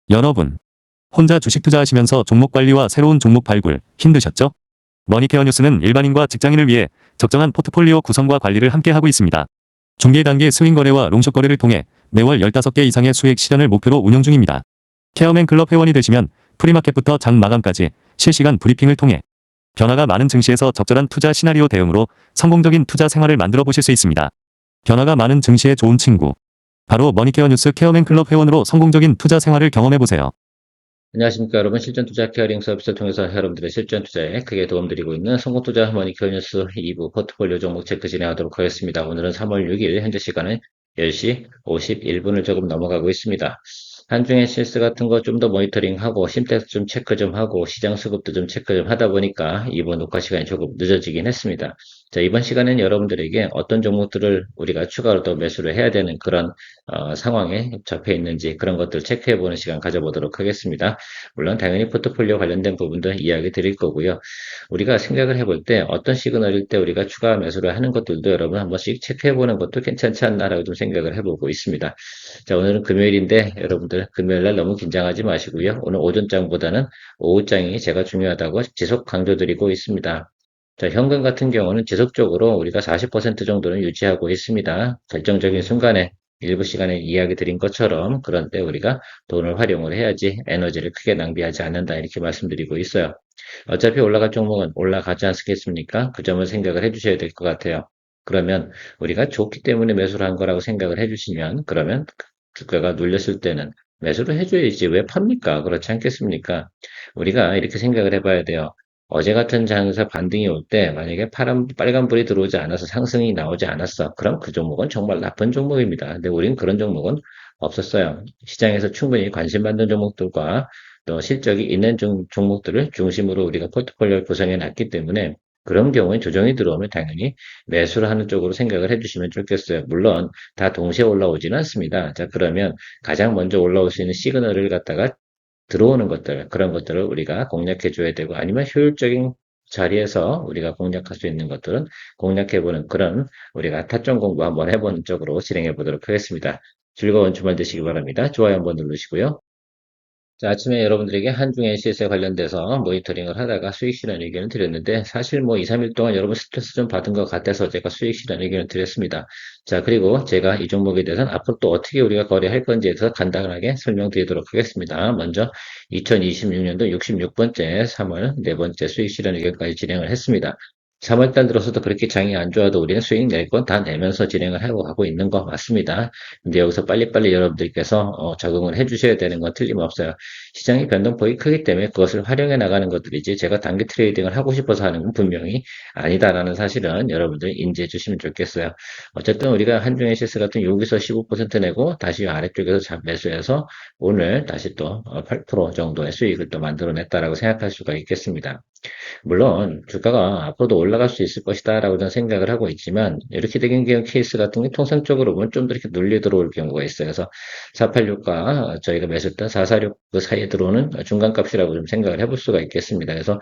여러분, 혼자 주식 투자하시면서 종목 관리와 새로운 종목 발굴 힘드셨죠? 머니케어 뉴스는 일반인과 직장인을 위해 적정한 포트폴리오 구성과 관리를 함께 하고 있습니다. 중개 단계 스윙 거래와 롱숏 거래를 통해 매월 15개 이상의 수익 실현을 목표로 운영 중입니다. 케어맨 클럽 회원이 되시면 프리마켓부터 장 마감까지 실시간 브리핑을 통해 변화가 많은 증시에서 적절한 투자 시나리오 대응으로 성공적인 투자 생활을 만들어 보실 수 있습니다. 변화가 많은 증시의 좋은 친구. 바로 머니케어 뉴스 케어맨 클럽 회원으로 성공적인 투자 생활을 경험해 보세요. 안녕하십니까 여러분. 실전 투자 케어링 서비스를 통해서 여러분들의 실전 투자에 크게 도움드리고 있는 성공 투자 머니케어 뉴스 2부 포트폴리오 종목 체크 진행하도록 하겠습니다. 오늘은 3월 6일 현재 시간은 10시 51분을 조금 넘어가고 있습니다. 한중에 실스 같은 거 좀 더 모니터링하고 심텍스 좀 체크 좀 하고 시장 수급도 좀 체크 좀 하다 보니까 이번 녹화 시간이 조금 늦어지긴 했습니다. 자, 이번 시간은 여러분들에게 어떤 종목들을 우리가 추가로 더 매수를 해야 되는 그런 상황에 접해 있는지 그런 것들 체크해 보는 시간 가져보도록 하겠습니다. 물론 당연히 포트폴리오 관련된 부분도 이야기 드릴 거고요. 우리가 생각을 해볼 때 어떤 시그널일 때 우리가 추가 매수를 하는 것들도 여러분 한 번씩 체크해 보는 것도 괜찮지 않나라고 좀 생각을 해보고 있습니다. 자, 오늘은 금요일인데 여러분들 금요일날 너무 긴장하지 마시고요. 오늘 오전장보다는 오후장이 제가 중요하다고 지속 강조드리고 있습니다. 자, 현금 같은 경우는 지속적으로 우리가 40% 정도는 유지하고 있습니다. 결정적인 순간에 일부 시간에 이야기 드린 것처럼 그런 때 우리가 돈을 활용을 해야지 에너지를 크게 낭비하지 않는다 이렇게 말씀드리고 있어요. 어차피 올라갈 종목은 올라가지 않겠습니까? 그 점을 생각을 해주셔야 될 것 같아요. 그러면 우리가 좋기 때문에 매수를 한 거라고 생각을 해주시면 그러면 주가가 눌렸을 때는 매수를 해줘야지 왜 팝니까? 그렇지 않겠습니까? 우리가 이렇게 생각을 해봐야 돼요. 어제 같은 장에서 반등이 올 때 만약에 빨간불이 들어오지 않아서 상승이 나오지 않았어. 그럼 그 종목은 정말 나쁜 종목입니다. 근데 우리는 그런 종목은 없었어요. 시장에서 충분히 관심 받는 종목들과 또 실적이 있는 종목들을 중심으로 우리가 포트폴리오를 구성해 놨기 때문에 그런 경우에 조정이 들어오면 당연히 매수를 하는 쪽으로 생각을 해주시면 좋겠어요. 물론 다 동시에 올라오지는 않습니다. 자, 그러면 가장 먼저 올라올 수 있는 시그널을 갖다가 들어오는 것들, 그런 것들을 우리가 공략해 줘야 되고 아니면 효율적인 자리에서 우리가 공략할 수 있는 것들은 공략해보는 그런 우리가 타점 공부 한번 해보는 쪽으로 진행해 보도록 하겠습니다. 즐거운 주말 되시기 바랍니다. 좋아요 한번 누르시고요. 자, 아침에 여러분들에게 한중 NCS에 관련돼서 모니터링을 하다가 수익 실현 의견을 드렸는데 사실 뭐 2, 3일 동안 여러분 스트레스 좀 받은 것 같아서 제가 수익 실현 의견을 드렸습니다. 자, 그리고 제가 이 종목에 대해서는 앞으로 또 어떻게 우리가 거래할 건지에 대해서 간단하게 설명드리도록 하겠습니다. 먼저 2026년도 66번째 3월 네 번째 수익 실현 의견까지 진행을 했습니다. 3월달 들어서도 그렇게 장이 안 좋아도 우리는 수익 낼 건 다 내면서 진행을 하고 가고 있는 거 맞습니다. 근데 여기서 빨리빨리 여러분들께서 적응을 해 주셔야 되는 건 틀림없어요. 시장의 변동폭이 크기 때문에 그것을 활용해 나가는 것들이지 제가 단기 트레이딩을 하고 싶어서 하는 건 분명히 아니다라는 사실은 여러분들 인지해 주시면 좋겠어요. 어쨌든 우리가 한중의 시스 같은 여기서 15% 내고 다시 아래쪽에서 매수해서 오늘 다시 또 8% 정도의 수익을 또 만들어냈다라고 생각할 수가 있겠습니다. 물론 주가가 앞으로도 올라갈 수 있을 것이다라고 저는 생각을 하고 있지만 이렇게 된 경우 케이스 같은 게 통상적으로 보면 좀 더 이렇게 눌려 들어올 경우가 있어요. 그래서 486과 저희가 매수했던 446 그 사이에 들어오는 중간값이라고 좀 생각을 해볼 수가 있겠습니다. 그래서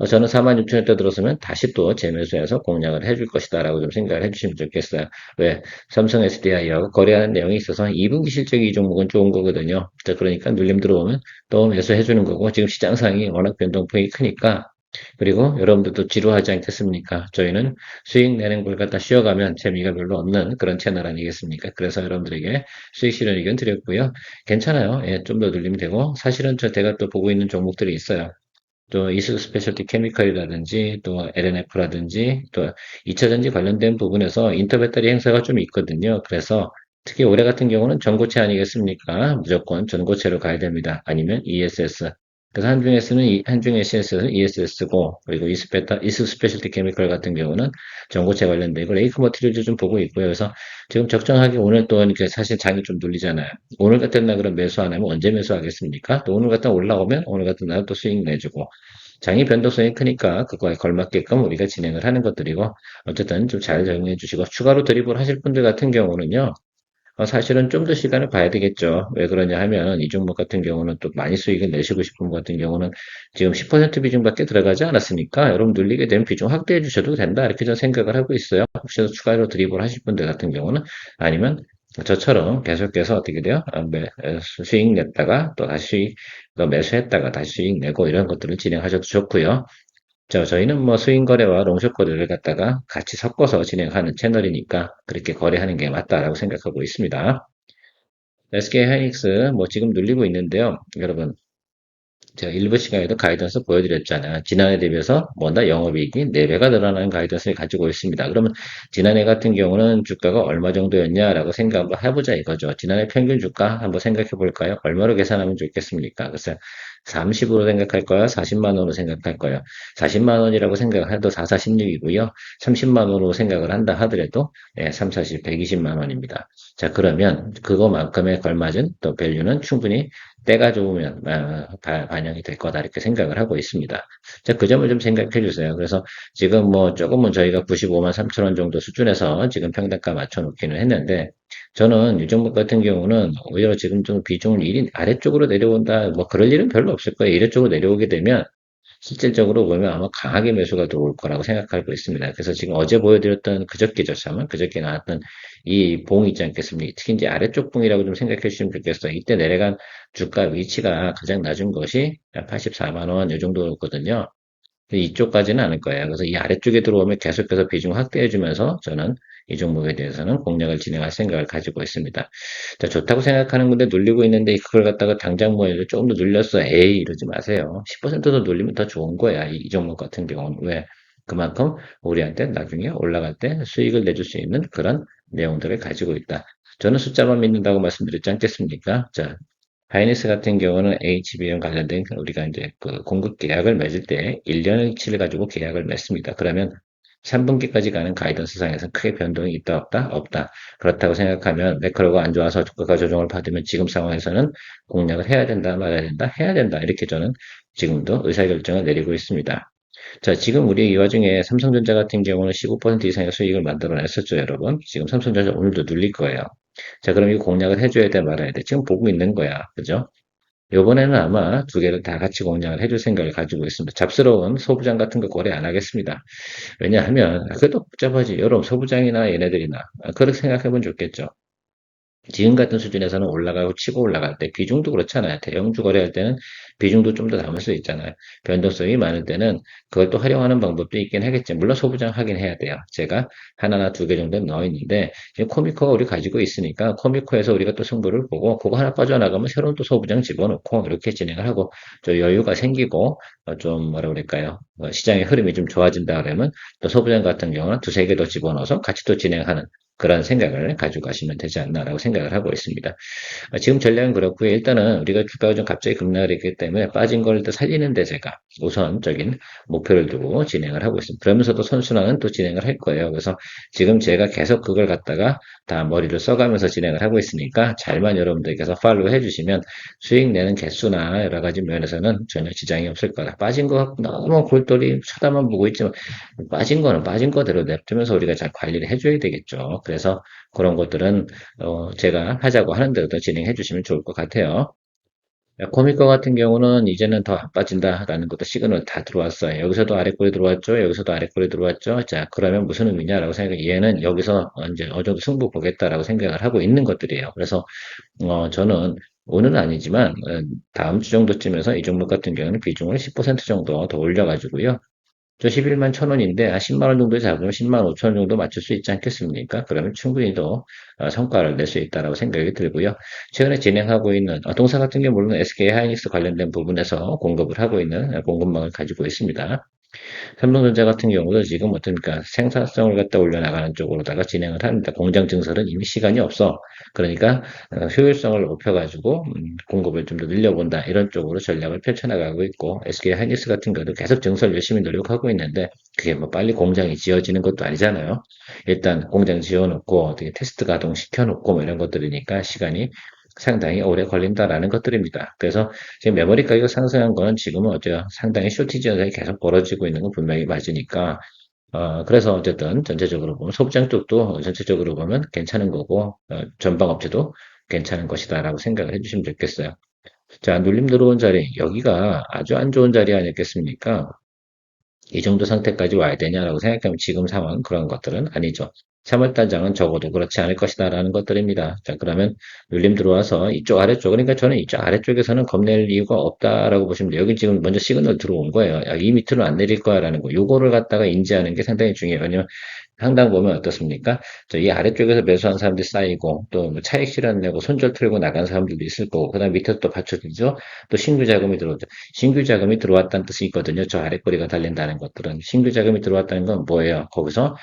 저는 46,000원대 들어서면 다시 또 재매수해서 공략을 해줄 것이다라고 좀 생각을 해주시면 좋겠어요. 왜? 삼성 SDI하고 거래하는 내용이 있어서 2분기 실적이 이 종목은 좋은 거거든요. 자, 그러니까 눌림 들어오면 또 매수해주는 거고 지금 시장 상이 워낙 변동폭이 크니까 그리고 여러분들도 지루하지 않겠습니까? 저희는 수익 내는 걸 갖다 쉬어가면 재미가 별로 없는 그런 채널 아니겠습니까? 그래서 여러분들에게 수익 실현 의견 드렸고요. 괜찮아요. 예, 좀 더 늘리면 되고 사실은 제가 또 보고 있는 종목들이 있어요. 또 이스 스페셜티 케미칼이라든지 또 LNF라든지 또 2차전지 관련된 부분에서 인터배터리 행사가 좀 있거든요. 그래서 특히 올해 같은 경우는 전고체 아니겠습니까? 무조건 전고체로 가야 됩니다. 아니면 ESS. 그래서 한중 SS는 ESS고, 그리고 이스 스페셜티 케미컬 같은 경우는 전고체 관련되고, 레이크 머티리얼도 좀 보고 있고요. 그래서 지금 적정하게 오늘 또 이렇게 사실 장이 좀 눌리잖아요. 오늘 같은 날 그럼 매수 안 하면 언제 매수하겠습니까? 또 오늘 같은 날 올라오면 오늘 같은 날 또 수익 내주고, 장이 변동성이 크니까 그거에 걸맞게끔 우리가 진행을 하는 것들이고, 어쨌든 좀 잘 적용해 주시고, 추가로 드리블 하실 분들 같은 경우는요, 사실은 좀 더 시간을 봐야 되겠죠. 왜 그러냐 하면 이 종목 같은 경우는 또 많이 수익을 내시고 싶은 것 같은 경우는 지금 10% 비중밖에 들어가지 않았으니까 여러분 눌리게 되면 비중 확대해 주셔도 된다. 이렇게 저는 생각을 하고 있어요. 혹시 추가로 드리블 하실 분들 같은 경우는 아니면 저처럼 계속해서 어떻게 돼요? 수익 냈다가 또 다시 수익, 또 매수했다가 다시 수익 내고 이런 것들을 진행하셔도 좋고요. 저희는 뭐 스윙 거래와 롱숏 거래를 갖다가 같이 섞어서 진행하는 채널이니까 그렇게 거래하는 게 맞다라고 생각하고 있습니다. SK 하이닉스 뭐 지금 눌리고 있는데요. 여러분, 제가 일부 시간에도 가이던스 보여드렸잖아요. 지난해 대비해서 뭐다 영업이익이 4배가 늘어나는 가이던스를 가지고 있습니다. 그러면 지난해 같은 경우는 주가가 얼마 정도였냐라고 생각 한번 해보자 이거죠. 지난해 평균 주가 한번 생각해 볼까요? 얼마로 계산하면 좋겠습니까? 글쎄 30으로 생각할 거야? 40만 원으로 생각할 거야? 40만 원이라고 생각해도 4, 4, 16이고요. 30만 원으로 생각을 한다 하더라도 3, 40, 120만 원입니다. 자, 그러면 그거만큼에 걸맞은 또 밸류는 충분히 때가 좋으면 반영이 될 거다 이렇게 생각을 하고 있습니다. 자, 그 점을 좀 생각해 주세요. 그래서 지금 뭐 조금은 저희가 95만 3천 원 정도 수준에서 지금 평단가 맞춰 놓기는 했는데 저는 이 종목 같은 경우는 오히려 지금 좀 비중을 일이 아래쪽으로 내려온다 뭐 그럴 일은 별로 없을 거예요. 이래쪽으로 내려오게 되면 실질적으로 보면 아마 강하게 매수가 들어올 거라고 생각하고 있습니다. 그래서 지금 어제 보여드렸던 그저께죠, 참. 그저께 나왔던 이 봉 있지 않겠습니까? 특히 이제 아래쪽 봉이라고 좀 생각해 주시면 좋겠어요. 이때 내려간 주가 위치가 가장 낮은 것이 84만 원, 이 정도였거든요. 이쪽까지는 않을 거예요. 그래서 이 아래쪽에 들어오면 계속해서 비중 확대해주면서 저는 이 종목에 대해서는 공략을 진행할 생각을 가지고 있습니다. 자, 좋다고 생각하는 건데 눌리고 있는데 그걸 갖다가 당장 뭐 조금 더 눌렸어. 에이, 이러지 마세요. 10%더 눌리면 더 좋은 거야. 이 종목 같은 경우는. 왜? 그만큼 우리한테 나중에 올라갈 때 수익을 내줄 수 있는 그런 내용들을 가지고 있다. 저는 숫자만 믿는다고 말씀드렸지 않겠습니까? 자, 하이닉스 같은 경우는 HBM 관련된 우리가 이제 그 공급 계약을 맺을 때 1년치를 가지고 계약을 맺습니다. 그러면 3분기까지 가는 가이던스 상에서 크게 변동이 있다 없다? 없다. 그렇다고 생각하면 매크로가 안 좋아서 주가가 조정을 받으면 지금 상황에서는 공략을 해야 된다 말아야 된다 해야 된다 이렇게 저는 지금도 의사결정을 내리고 있습니다. 자, 지금 우리 이 와중에 삼성전자 같은 경우는 15% 이상의 수익을 만들어냈었죠, 여러분. 지금 삼성전자 오늘도 눌릴 거예요. 자, 그럼 이거 공략을 해줘야 돼, 말아야 돼. 지금 보고 있는 거야. 그죠? 요번에는 아마 두 개를 다 같이 공략을 해줄 생각을 가지고 있습니다. 잡스러운 소부장 같은 거 거래 안 하겠습니다. 왜냐하면, 그래도 복잡하지. 여러분, 소부장이나 얘네들이나, 그렇게 생각해보면 좋겠죠. 지금 같은 수준에서는 올라가고 치고 올라갈 때 비중도 그렇잖아요. 대형주 거래할 때는 비중도 좀 더 담을 수 있잖아요. 변동성이 많을 때는 그걸 또 활용하는 방법도 있긴 하겠지. 물론 소부장 하긴 해야 돼요. 제가 하나나 두 개 정도 넣어 있는데 지금 코미코가 우리 가지고 있으니까 코미코에서 우리가 또 승부를 보고 그거 하나 빠져나가면 새로운 또 소부장 집어넣고 이렇게 진행을 하고 좀 여유가 생기고 좀 뭐라 그럴까요? 시장의 흐름이 좀 좋아진다 그러면 또 소부장 같은 경우는 두세 개 더 집어넣어서 같이 또 진행하는 그런 생각을 가지고 가시면 되지 않나라고 생각을 하고 있습니다. 지금 전략은 그렇고요. 일단은 우리가 주가가 좀 갑자기 급락을 했기 때문에 빠진 걸 또 살리는데 제가 우선적인 목표를 두고 진행을 하고 있습니다. 그러면서도 선순환은 또 진행을 할 거예요. 그래서 지금 제가 계속 그걸 갖다가 다 머리를 써가면서 진행을 하고 있으니까 잘만 여러분들께서 팔로우 해주시면 수익 내는 개수나 여러 가지 면에서는 전혀 지장이 없을 거다. 빠진 거 너무 골똘히 쳐다만 보고 있지만 빠진 거는 빠진 거대로 냅두면서 우리가 잘 관리를 해줘야 되겠죠. 그래서 그런 것들은 제가 하자고 하는 대로 더 진행해 주시면 좋을 것 같아요. 코미커 같은 경우는 이제는 더 안 빠진다라는 것도 시그널 다 들어왔어요. 여기서도 아래꼬리 들어왔죠. 여기서도 아래꼬리 들어왔죠. 자, 그러면 무슨 의미냐라고 생각해. 얘는 여기서 이제 어느 정도 승부 보겠다라고 생각을 하고 있는 것들이에요. 그래서 저는 오늘은 아니지만 다음 주 정도쯤에서 이 종목 같은 경우는 비중을 10% 정도 더 올려가지고요. 저 11만 1,000원인데, 10만 원 정도 잡으면 10만 5천 원 정도 맞출 수 있지 않겠습니까? 그러면 충분히 더 성과를 낼 수 있다고 생각이 들고요. 최근에 진행하고 있는, 동사 같은 경우 물론 SK 하이닉스 관련된 부분에서 공급을 하고 있는 공급망을 가지고 있습니다. 삼성전자 같은 경우도 지금 어떻습니까? 생산성을 갖다 올려나가는 쪽으로다가 진행을 합니다. 공장 증설은 이미 시간이 없어. 그러니까 효율성을 높여가지고 공급을 좀 더 늘려본다. 이런 쪽으로 전략을 펼쳐나가고 있고 SK 하이닉스 같은 경우도 계속 증설 열심히 노력하고 있는데 그게 뭐 빨리 공장이 지어지는 것도 아니잖아요. 일단 공장 지어놓고 어떻게 테스트 가동 시켜놓고 뭐 이런 것들이니까 시간이 상당히 오래 걸린다라는 것들입니다. 그래서 지금 메모리 가격 상승한 거는 지금은 어때요? 상당히 쇼티지 현상이 계속 벌어지고 있는 건 분명히 맞으니까, 그래서 어쨌든 전체적으로 보면 소부장 쪽도 전체적으로 보면 괜찮은 거고, 전방 업체도 괜찮은 것이다라고 생각을 해주시면 좋겠어요. 자, 눌림 들어온 자리, 여기가 아주 안 좋은 자리 아니겠습니까? 이 정도 상태까지 와야 되냐라고 생각하면 지금 상황 그런 것들은 아니죠. 3월달 장은 적어도 그렇지 않을 것이다라는 것들입니다. 자, 그러면 눌림 들어와서 이쪽 아래쪽, 그러니까 저는 이쪽 아래쪽에서는 겁낼 이유가 없다라고 보시면 돼요. 여기 지금 먼저 시그널 들어온 거예요. 야, 이 밑으로 안 내릴 거야라는 거. 요거를 갖다가 인지하는 게 상당히 중요해요. 왜냐면 상당 보면 어떻습니까? 이 아래쪽에서 매수한 사람들이 쌓이고 또뭐 차익 실현 내고 손절 틀고 나간 사람들도 있을 거고 그다음 밑에서 또 받쳐주죠. 또 신규 자금이 들어오죠. 신규 자금이 들어왔다는 뜻이 있거든요. 저 아래 꼬리가 달린다는 것들은 신규 자금이 들어왔다는 건 뭐예요? 거기서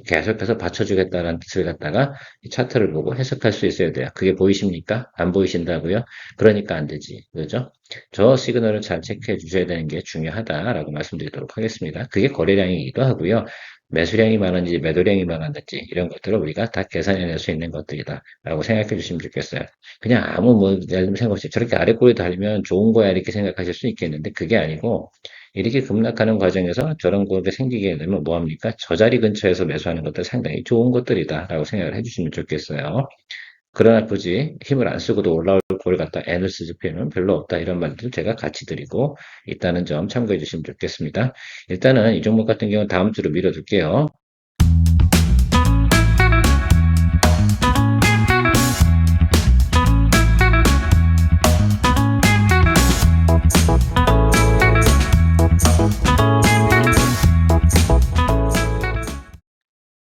계속해서 받쳐주겠다는 뜻을 갖다가 이 차트를 보고 해석할 수 있어야 돼요. 그게 보이십니까? 안 보이신다고요? 그러니까 안 되지. 그죠? 저 시그널을 잘 체크해 주셔야 되는 게 중요하다라고 말씀드리도록 하겠습니다. 그게 거래량이기도 하고요. 매수량이 많은지 매도량이 많았는지 이런 것들을 우리가 다 계산해낼 수 있는 것들이다 라고 생각해 주시면 좋겠어요. 그냥 아무 뭐 예를 들면 생각 없이 저렇게 아래 꼬리 달면 좋은 거야 이렇게 생각하실 수 있겠는데 그게 아니고 이렇게 급락하는 과정에서 저런 거가 생기게 되면 뭐합니까? 저 자리 근처에서 매수하는 것들 상당히 좋은 것들이다 라고 생각을 해주시면 좋겠어요. 그러나 굳이 힘을 안 쓰고도 올라올 걸 갖다 애를 쓰실 필요는 별로 없다. 이런 말들 제가 같이 드리고 있다는 점 참고해 주시면 좋겠습니다. 일단은 이 종목 같은 경우는 다음 주로 미뤄둘게요.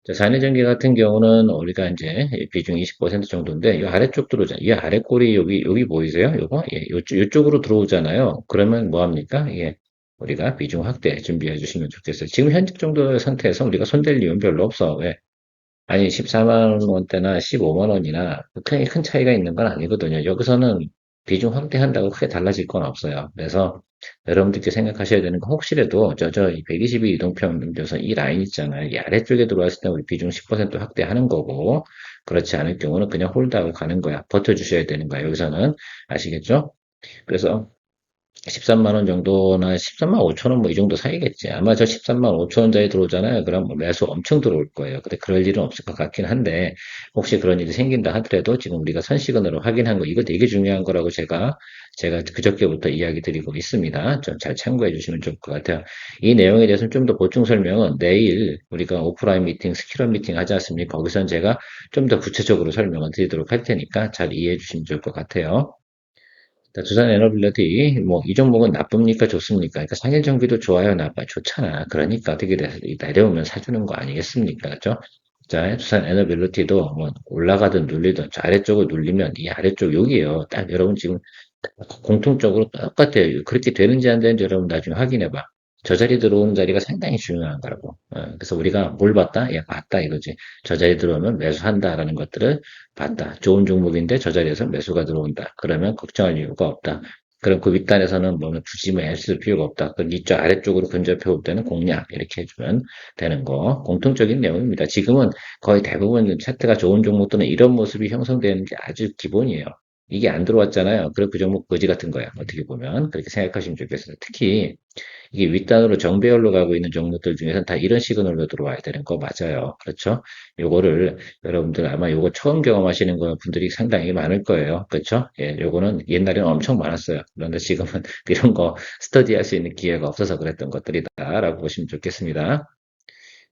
자, 잔해전기 같은 경우는 우리가 이제 비중 20% 정도인데 이 아래쪽 들어오잖아요. 이 아래 꼬리 여기 보이세요? 요거 예, 요쪽으로 들어오잖아요. 그러면 뭐 합니까? 예. 우리가 비중 확대 준비해 주시면 좋겠어요. 지금 현재 정도 상태에서 우리가 손댈 이유는 별로 없어. 왜? 아니 14만 원대나 15만 원이나 크게 큰 차이가 있는 건 아니거든요. 여기서는 비중 확대한다고 크게 달라질 건 없어요. 그래서 여러분들께 생각하셔야 되는 건 혹시라도 저 122 이동평균에서 이 라인 있잖아요. 이 아래쪽에 들어왔을 때 우리 비중 10% 확대하는 거고 그렇지 않을 경우는 그냥 홀드하고 가는 거야. 버텨주셔야 되는 거야. 여기서는 아시겠죠? 그래서 13만 원 정도나 13만 5천 원 뭐 이 정도 사이겠지. 아마 저 13만 5천 원짜리 들어오잖아요. 그럼 뭐 매수 엄청 들어올 거예요. 근데 그럴 일은 없을 것 같긴 한데 혹시 그런 일이 생긴다 하더라도 지금 우리가 선시그널로 확인한 거 이거 되게 중요한 거라고 제가 그저께부터 이야기 드리고 있습니다. 좀 잘 참고해 주시면 좋을 것 같아요. 이 내용에 대해서는 좀 더 보충 설명은 내일 우리가 오프라인 미팅, 스킬업 미팅 하지 않습니까? 거기선 제가 좀 더 구체적으로 설명을 드리도록 할 테니까 잘 이해해 주시면 좋을 것 같아요. 자, 두산 에너빌리티, 뭐, 이 종목은 나쁩니까? 좋습니까? 그러니까 상일 정기도 좋아요, 나빠? 좋잖아. 그러니까 어떻게 돼서 내려오면 사주는 거 아니겠습니까? 그죠? 자, 두산 에너빌리티도 뭐, 올라가든 눌리든 저 아래쪽을 눌리면 이 아래쪽 여기에요. 딱 여러분 지금 공통적으로 똑같아요. 그렇게 되는지 안 되는지 여러분 나중에 확인해 봐. 저 자리 들어오는 자리가 상당히 중요한 거라고. 그래서 우리가 뭘 봤다? 예, 봤다 이거지. 저 자리 들어오면 매수한다라는 것들을 봤다. 좋은 종목인데 저 자리에서 매수가 들어온다. 그러면 걱정할 이유가 없다. 그럼 그 윗단에서는 뭐 굳이 뭐 애쓸 필요가 없다. 그럼 이쪽 아래쪽으로 근접해 올 때는 공략 이렇게 해주면 되는 거. 공통적인 내용입니다. 지금은 거의 대부분 차트가 좋은 종목들은 이런 모습이 형성되는 게 아주 기본이에요. 이게 안 들어왔잖아요. 그럼 그 종목 거지 같은 거야. 어떻게 보면. 그렇게 생각하시면 좋겠어요. 특히 이게 윗단으로 정배열로 가고 있는 종목들 중에서는 다 이런 시그널로 들어와야 되는 거 맞아요. 그렇죠? 요거를 여러분들 아마 요거 처음 경험하시는 분들이 상당히 많을 거예요. 그렇죠? 예, 요거는 옛날에는 엄청 많았어요. 그런데 지금은 이런 거 스터디할 수 있는 기회가 없어서 그랬던 것들이다라고 보시면 좋겠습니다.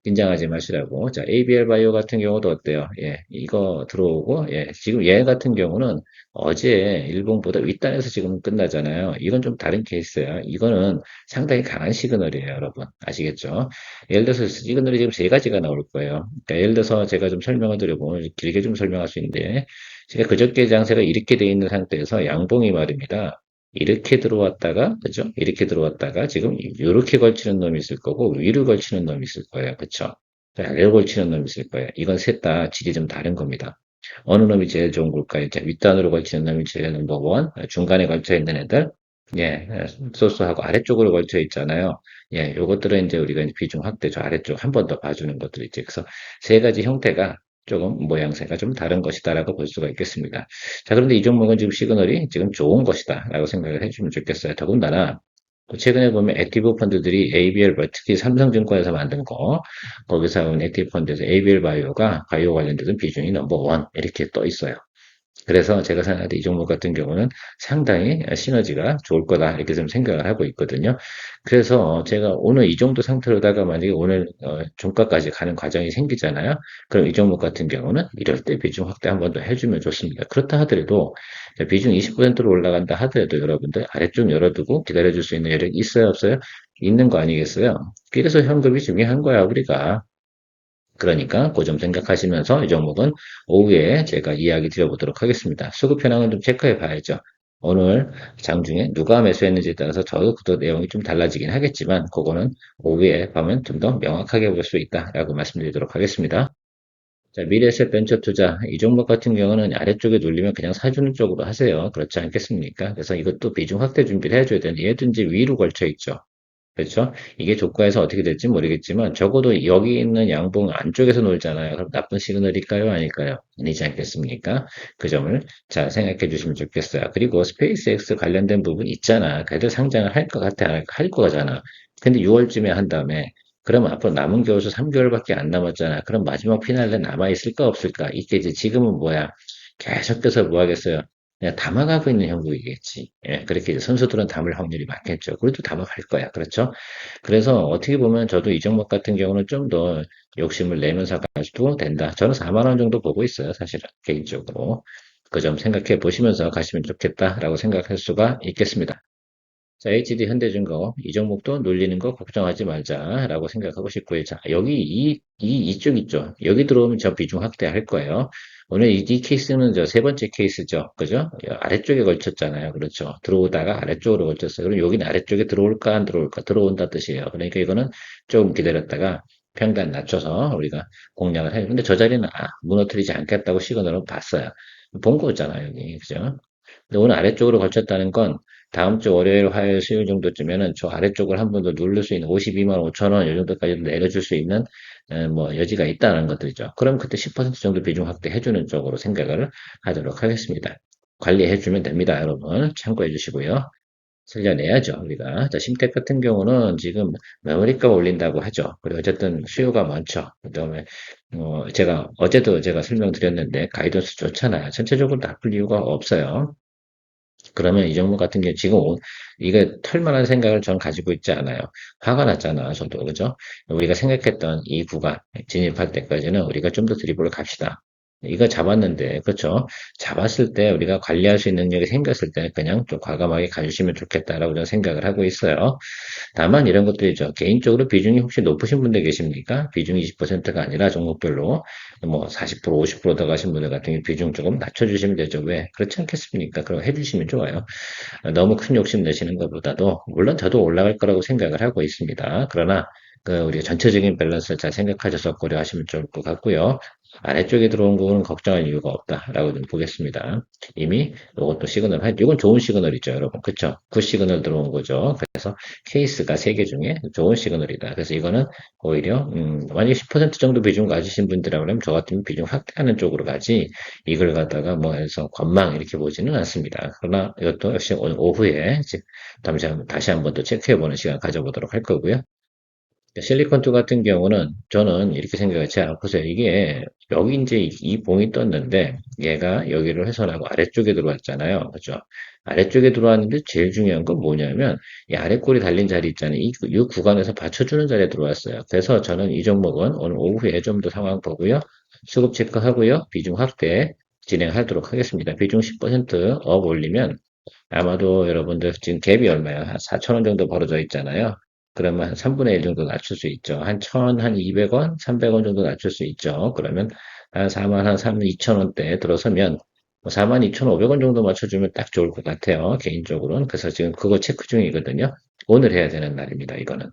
긴장하지 마시라고. 자, ABL 바이오 같은 경우도 어때요? 예, 이거 들어오고, 예, 지금 얘 같은 경우는 어제 일봉보다 윗단에서 지금 끝나잖아요. 이건 좀 다른 케이스예요. 이거는 상당히 강한 시그널이에요, 여러분. 아시겠죠? 예를 들어서 시그널이 지금 세 가지가 나올 거예요. 그러니까 예를 들어서 제가 좀 설명을 드려보면 길게 좀 설명할 수 있는데, 제가 그저께 장세가 이렇게 돼 있는 상태에서 양봉이 말입니다. 이렇게 들어왔다가, 그죠? 이렇게 들어왔다가, 지금 이렇게 걸치는 놈이 있을 거고, 위로 걸치는 놈이 있을 거예요. 그쵸? 아래로 걸치는 놈이 있을 거예요. 이건 셋 다 질이 좀 다른 겁니다. 어느 놈이 제일 좋은 걸까요? 자, 윗단으로 걸치는 놈이 제일 넘버원, 중간에 걸쳐 있는 애들, 예, 소스하고 아래쪽으로 걸쳐 있잖아요. 예, 요것들은 이제 우리가 이제 비중 확대, 저 아래쪽 한 번 더 봐주는 것들이 있죠. 그래서 세 가지 형태가 조금 모양새가 좀 다른 것이다라고 볼 수가 있겠습니다. 자, 그런데 이 종목은 지금 시그널이 지금 좋은 것이다라고 생각을 해주면 좋겠어요. 더군다나 최근에 보면 액티브 펀드들이 ABL, 특히 삼성증권에서 만든 거, 거기서 나온 액티브 펀드에서 ABL 바이오가 바이오 관련된 비중이 넘버원 이렇게 떠 있어요. 그래서 제가 생각할 때 이 종목 같은 경우는 상당히 시너지가 좋을 거다 이렇게 좀 생각을 하고 있거든요. 그래서 제가 오늘 이 정도 상태로다가 만약에 오늘 종가까지 가는 과정이 생기잖아요. 그럼 이 종목 같은 경우는 이럴 때 비중 확대 한 번 더 해주면 좋습니다. 그렇다 하더라도 비중 20%로 올라간다 하더라도 여러분들 아래쪽 열어두고 기다려줄 수 있는 여력이 있어요, 없어요? 있는 거 아니겠어요? 그래서 현금이 중요한 거야, 우리가. 그러니까 그 점 생각하시면서 이 종목은 오후에 제가 이야기 드려보도록 하겠습니다. 수급 현황은 좀 체크해 봐야죠. 오늘 장중에 누가 매수했는지에 따라서 저도 그 내용이 좀 달라지긴 하겠지만 그거는 오후에 보면 좀 더 명확하게 볼 수 있다라고 말씀드리도록 하겠습니다. 자, 미래에셋 벤처 투자 이 종목 같은 경우는 아래쪽에 눌리면 그냥 사주는 쪽으로 하세요. 그렇지 않겠습니까? 그래서 이것도 비중 확대 준비를 해줘야 되는데 얘도 이제 위로 걸쳐 있죠. 그렇죠? 이게 조과에서 어떻게 될지 모르겠지만 적어도 여기 있는 양봉 안쪽에서 놀잖아요. 그럼 나쁜 시그널일까요? 아닐까요? 아니지 않겠습니까? 그 점을 잘 생각해 주시면 좋겠어요. 그리고 스페이스X 관련된 부분 있잖아. 걔들 상장을 할 것 같아, 할 거잖아. 근데 6월쯤에 한 다음에 그럼 앞으로 남은 겨우수 3개월밖에 안 남았잖아. 그럼 마지막 피날레 남아있을까 없을까? 이게 이제 지금은 뭐야? 계속해서 뭐 하겠어요? 그냥 담아가고 있는 형국이겠지. 예, 그렇게 이제 선수들은 담을 확률이 많겠죠. 그래도 담아갈 거야. 그렇죠? 그래서 어떻게 보면 저도 이 종목 같은 경우는 좀 더 욕심을 내면서 가도 된다. 저는 4만 원 정도 보고 있어요. 사실은 개인적으로. 그 점 생각해 보시면서 가시면 좋겠다라고 생각할 수가 있겠습니다. 자, HD 현대중공업 이 종목도 눌리는 거 걱정하지 말자라고 생각하고 싶고요. 자, 여기 이쪽 있죠. 여기 들어오면 저 비중 확대할 거예요. 오늘 이 케이스는 저 세 번째 케이스죠. 그죠? 아래쪽에 걸쳤잖아요. 그렇죠. 들어오다가 아래쪽으로 걸쳤어요. 그럼 여기는 아래쪽에 들어올까 안 들어올까? 들어온다 뜻이에요. 그러니까 이거는 조금 기다렸다가 평단 낮춰서 우리가 공략을 해요. 근데 저 자리는 무너뜨리지 않겠다고 시그널을 봤어요. 본 거잖아요, 여기. 그죠? 근데 오늘 아래쪽으로 걸쳤다는 건 다음 주 월요일, 화요일, 수요일 정도쯤에는 저 아래쪽을 한 번 더 누를 수 있는 52만 5천 원, 이 정도까지 내려줄 수 있는 뭐 여지가 있다는 것들이죠. 그럼 그때 10% 정도 비중 확대해주는 쪽으로 생각을 하도록 하겠습니다. 관리해주면 됩니다, 여러분. 참고해 주시고요. 살려내야죠, 우리가. 자, 심택 같은 경우는 지금 메모리값 올린다고 하죠. 그리고 어쨌든 수요가 많죠. 그 다음에, 제가, 어제도 제가 설명드렸는데, 가이던스 좋잖아요. 전체적으로 나쁠 이유가 없어요. 그러면 이 종목 같은 게 지금 이게 털만한 생각을 전 가지고 있지 않아요. 화가 났잖아, 저도. 그죠? 우리가 생각했던 이 구간 진입할 때까지는 우리가 좀 더 드리블을 갑시다. 이거 잡았는데, 그렇죠? 잡았을 때 우리가 관리할 수 있는 능력이 생겼을 때 그냥 좀 과감하게 가주시면 좋겠다라고 저는 생각을 하고 있어요. 다만 이런 것들이죠. 개인적으로 비중이 혹시 높으신 분들 계십니까? 비중이 20%가 아니라 종목별로 뭐 40%, 50%더 가신 분들 같은 경우 비중 조금 낮춰주시면 되죠. 왜? 그렇지 않겠습니까? 그럼 해주시면 좋아요. 너무 큰 욕심 내시는 것보다도 물론 저도 올라갈 거라고 생각을 하고 있습니다. 그러나 그 우리 전체적인 밸런스를 잘 생각하셔서 고려하시면 좋을 것 같고요. 아래쪽에 들어온 부분은 걱정할 이유가 없다라고 좀 보겠습니다. 이미 이것도 이건 좋은 시그널이죠, 여러분. 그쵸? 굿 시그널 들어온 거죠. 그래서 케이스가 3개 중에 좋은 시그널이다. 그래서 이거는 오히려, 만약에 10% 정도 비중 가지신 분들이라고 하면 저 같으면 비중 확대하는 쪽으로 가지, 이걸 갖다가 뭐 해서 관망 이렇게 보지는 않습니다. 그러나 이것도 역시 오늘 오후에 이제 다시 한번 또 체크해보는 시간 가져보도록 할 거고요. 실리콘2 같은 경우는 저는 이렇게 생각해요. 자, 보세요. 이게 여기 이제 이 봉이 떴는데 얘가 여기를 훼손하고 아래쪽에 들어왔잖아요. 그죠? 아래쪽에 들어왔는데 제일 중요한 건 뭐냐면 이 아래 꼬리 달린 자리 있잖아요. 이 구간에서 받쳐주는 자리에 들어왔어요. 그래서 저는 이 종목은 오늘 오후에 좀 더 상황 보고요. 수급 체크하고요. 비중 확대 진행하도록 하겠습니다. 비중 10%업 올리면 아마도 여러분들 지금 갭이 얼마야? 한 4천 원 정도 벌어져 있잖아요. 그러면 한 3분의 1 정도 낮출 수 있죠. 한 200원, 300원 정도 낮출 수 있죠. 그러면 한 4만 한 3만 2천 원대에 들어서면 4만 2,500원 정도 맞춰주면 딱 좋을 것 같아요. 개인적으로는. 그래서 지금 그거 체크 중이거든요. 오늘 해야 되는 날입니다. 이거는.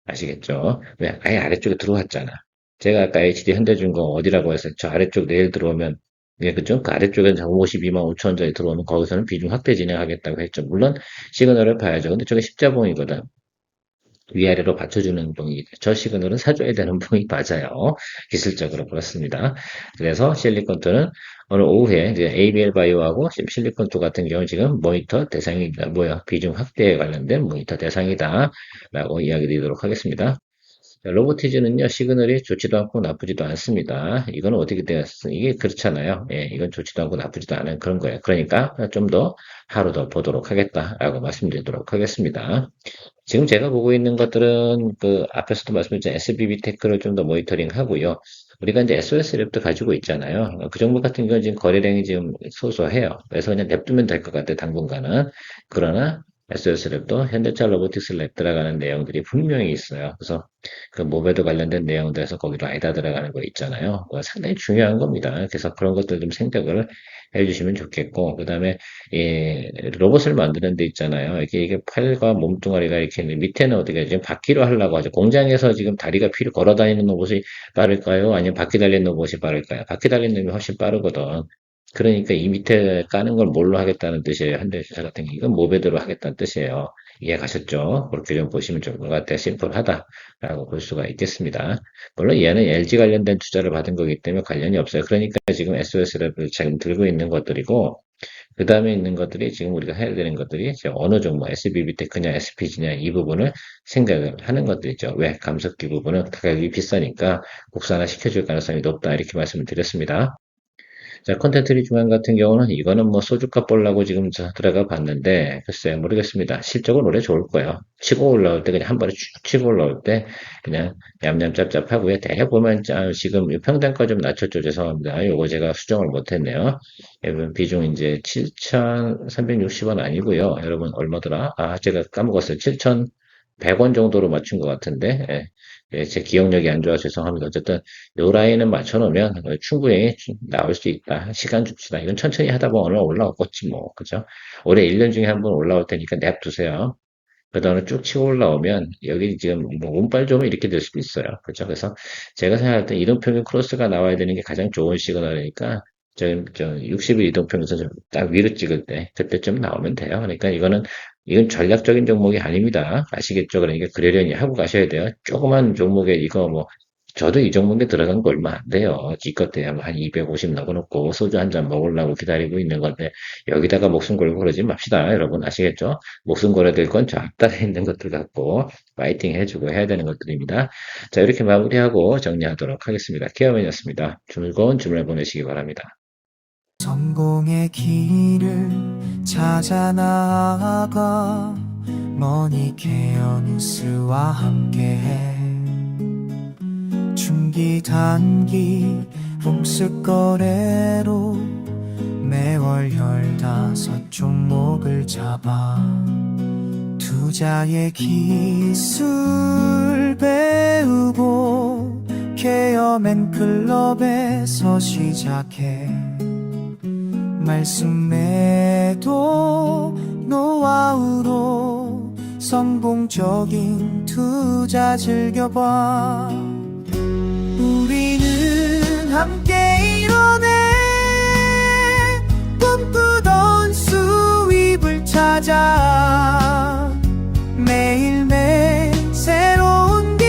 아시겠죠? 왜? 아예 아래쪽에 들어왔잖아. 제가 아까 HD 현대중공 어디라고 해서 저 아래쪽 내일 들어오면 예, 그죠? 그 아래쪽에 52만 5천 원짜리 들어오면 거기서는 비중 확대 진행하겠다고 했죠. 물론 시그널을 봐야죠. 근데 저게 십자봉이거든. 위아래로 받쳐주는 봉이 저 시그널은 사줘야 되는 봉이 맞아요. 기술적으로 그렇습니다. 그래서 실리콘토는 오늘 오후에 이제 ABL 바이오하고 실리콘토 같은 경우는 지금 모니터 대상이다. 뭐야? 비중 확대에 관련된 모니터 대상이다. 라고 이야기 드리도록 하겠습니다. 자, 로보티즈는요, 시그널이 좋지도 않고 나쁘지도 않습니다. 이건 어떻게 되었어? 이게 그렇잖아요. 예, 이건 좋지도 않고 나쁘지도 않은 그런 거예요. 그러니까 좀 더 하루 더 보도록 하겠다라고 말씀드리도록 하겠습니다. 지금 제가 보고 있는 것들은 그 앞에서도 말씀드렸지만 SBB 테크를 좀 더 모니터링 하고요. 우리가 이제 SOS 랩도 가지고 있잖아요. 그 종목 같은 경우는 지금 거래량이 지금 소소해요. 그래서 그냥 냅두면 될 것 같아요, 당분간은. 그러나 SOS 랩도 현대차 로보틱스 랩 들어가는 내용들이 분명히 있어요. 그래서 그 모베드 관련된 내용들에서 거기로 아이다 들어가는 거 있잖아요. 그거 상당히 중요한 겁니다. 그래서 그런 것들 좀 생각을 해주시면 좋겠고, 그 다음에 이 로봇을 만드는 데 있잖아요. 이게 팔과 몸뚱아리가 이렇게 있는데 밑에는 어떻게 지금 바퀴로 하려고 하죠. 공장에서 지금 다리가 걸어 다니는 로봇이 빠를까요? 아니면 바퀴 달린 로봇이 빠를까요? 바퀴 달린 놈이 훨씬 빠르거든. 그러니까 이 밑에 까는 걸 뭘로 하겠다는 뜻이에요. 현대주사 같은 게. 이건 모베드로 하겠다는 뜻이에요. 이해 가셨죠? 그렇게 좀 보시면 좋을 것 같아요. 심플하다라고 볼 수가 있겠습니다. 물론 얘는 LG 관련된 투자를 받은 거기 때문에 관련이 없어요. 그러니까 지금 SOS를 지금 들고 있는 것들이고, 그 다음에 있는 것들이 지금 우리가 해야 되는 것들이 이제 어느 종목, SBB 테크냐, SPG냐 이 부분을 생각을 하는 것들이죠. 왜? 감속기 부분은 가격이 비싸니까 국산화 시켜줄 가능성이 높다. 이렇게 말씀을 드렸습니다. 자, 콘텐츠리 중앙 같은 경우는 이거는 뭐 소주값 보려고 지금 들어가 봤는데 글쎄요 모르겠습니다. 실적은 올해 좋을 거예요. 치고 올라올 때 그냥 한 번에 쭉 치고 올라올 때 그냥 얌얌 짭짭하고요. 대략 보면 지금 평단가 좀 낮췄죠. 죄송합니다. 요거 제가 수정을 못했네요. 여러분 비중 이제 7,360원 아니고요. 여러분 얼마더라? 아 제가 까먹었어요. 7,100원 정도로 맞춘 것 같은데 예. 예, 제 기억력이 안 좋아서 죄송합니다. 어쨌든 요 라인은 맞춰놓으면 충분히 나올 수 있다. 시간 줍시다. 이건 천천히 하다 보면 올라오겠지 뭐. 그죠? 올해 1년 중에 한 번 올라올 테니까 냅두세요. 그 다음에 쭉 치고 올라오면 여기 지금 뭐 운빨 좋으면 이렇게 될 수도 있어요. 그렇죠? 그래서 제가 생각할 때 이동평균 크로스가 나와야 되는 게 가장 좋은 시그널이니까 저 60일 이동평균선 딱 위로 찍을 때 그때쯤 나오면 돼요. 그러니까 이건 전략적인 종목이 아닙니다. 아시겠죠? 그러니까 그러려니 하고 가셔야 돼요. 조그만 종목에 이거 뭐 저도 이 종목에 들어간 거 얼마 안 돼요. 기껏해야 한 250 넣어놓고 소주 한 잔 먹으려고 기다리고 있는 건데 여기다가 목숨 걸고 그러지 맙시다. 여러분 아시겠죠? 목숨 걸어야 될 건 저 앞단에 있는 것들 갖고 파이팅 해주고 해야 되는 것들입니다. 자 이렇게 마무리하고 정리하도록 하겠습니다. 케어맨이었습니다. 즐거운 주말 보내시기 바랍니다. 성공의 길을 찾아 나아가 머니케어 뉴스와 함께해 중기 단기 복습 거래로 매월 15종목을 잡아 투자의 기술 배우고 케어맨 클럽에서 시작해 말씀에도 노하우로 성공적인 투자 즐겨봐 우리는 함께 이뤄내 꿈꾸던 수입을 찾아 매일매일 새로운 기회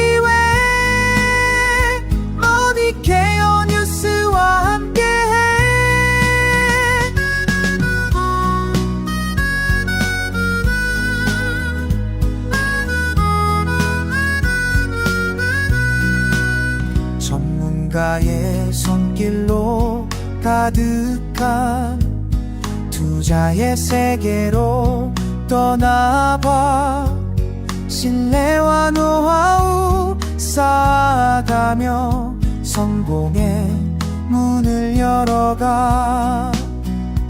머니케어 뉴스와 함께해 전문가의 손길로 가득한 투자의 세계로 떠나봐 신뢰와 노하우 쌓아가며 성공의 문을 열어가